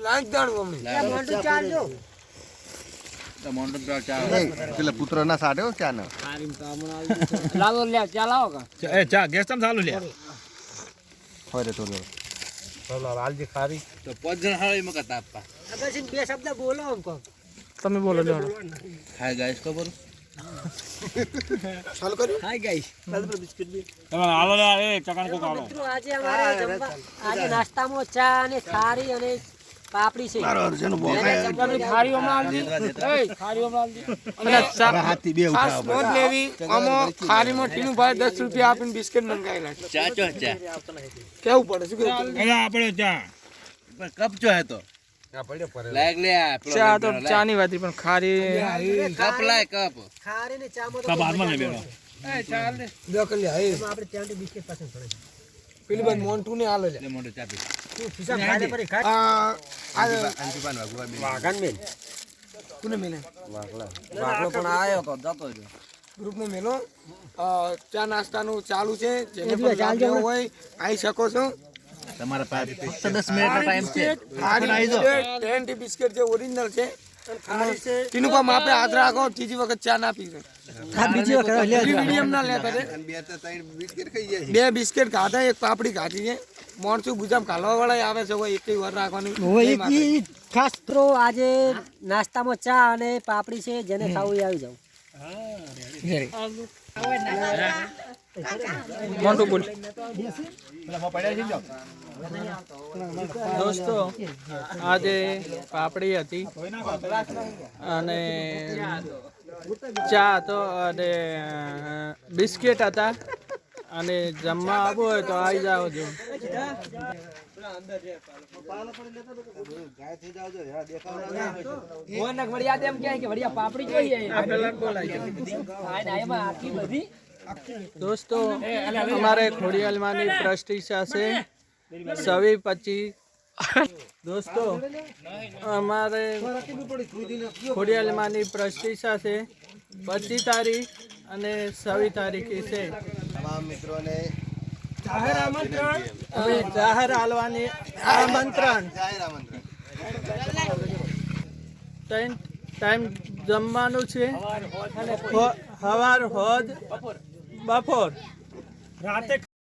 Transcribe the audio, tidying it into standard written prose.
like દાણું અમને મોન્ટુ ચાલજો તો મોન્ટો ચા પેલા પુત્ર ના સાડ્યો ચા ના લાવો લે ચા લાવો કા એ ચા ગેસ તમ ચાલુ લે હોય તો લાલજી ખારી તો 5 જણ હાળી મકા તાપા અગર બે શબ્દ બોલો हमको તમે બોલો લો હાય ગાઈસ ખબર ચાલુ કર્યું હાય ગાઈસ તમે આલો લે એ ચકણ કો કાલો મિત્રો આજે અમારે જમવા આજે નાસ્તામાં ચા અને ખારી અને પાપડી છે ખારીઓમાં આલજી એ ખારીઓમાં આલજી અને ચા હાથી બે ખાસ નોંધ લેવી આમાં ખારીમાં ટીનું ભાઈ 10 રૂપિયા આપીને બિસ્કિટ મંગાવેલા છે ચા ચો ચા કેવું પડે શું કેવું હવે આપણે ચા પણ કપ ચો હે તો લાગ લે ચા તો ચા ની વાતી પણ ખારી કપ લાય કપ ખારી ને ચા માં કપ હાથમાં લે બેડો એ ચાલ દે દો કલ્યા હે આપણે ચા અને બિસ્કિટ પસંદ પડે પેલી બાદ મોન્ટુ ને આલો લે લે મોટો ચા પી તું ખિસ્સા ખાડે પર ખાટ આ અંજુબાન વાગવા બે વાગન મેલ કોને મેલે વાગલા વાગલો પણ આયો તો જતો રહ્યો ગ્રુપમાં મેલો ચા નાસ્તાનું ચાલુ છે જેને પણ લાભ લેવો હોય આવી શકો છો તમારા પાસે ફક્ત 10 મિનિટનો ટાઈમ છે ખારી બિસ્કિટ જે ઓરિજિનલ છે ટીનું પા માપે હાથ રાખો ત્રીજી વખત ચા ના પીવે બીજી વખત લે મીડિયમ ના લેતા રે બે તો 3 બિસ્કિટ ખાઈ જાય બે બિસ્કિટ ખાધા એક પાપડી ખાધી છે મોણસું ગુજામ ખાલવા વાળા આવે છે કોઈ એક વાર રાખવાની ઈ ખાસ પ્રો આજે નાસ્તામાં ચા અને પાપડી છે જેને ખાવું એ આવી જાવ મોન્ટુ બોલ દોસ્તો આજે પાપડી હતી અને ચા હતો અને બિસ્કિટ હતા અને જમવા આવવું હોય તો આવી જાવ જો દોસ્તો અમારે ખોડિયાલમાંની પ્રતિષ્ઠા છે 26-25 દોસ્તો અમારે ખોડિયાલમાંની પ્રતિષ્ઠા છે 25 તારીખ અને 26 તારીખે છે તમામ મિત્રોને જાહેર આમંત્રણ હવે જાહેર આલવાની આમંત્રણ જાહેર આમંત્રણ ટાઈમ જમવાનું છે સવાર હોદ બપોર રાતે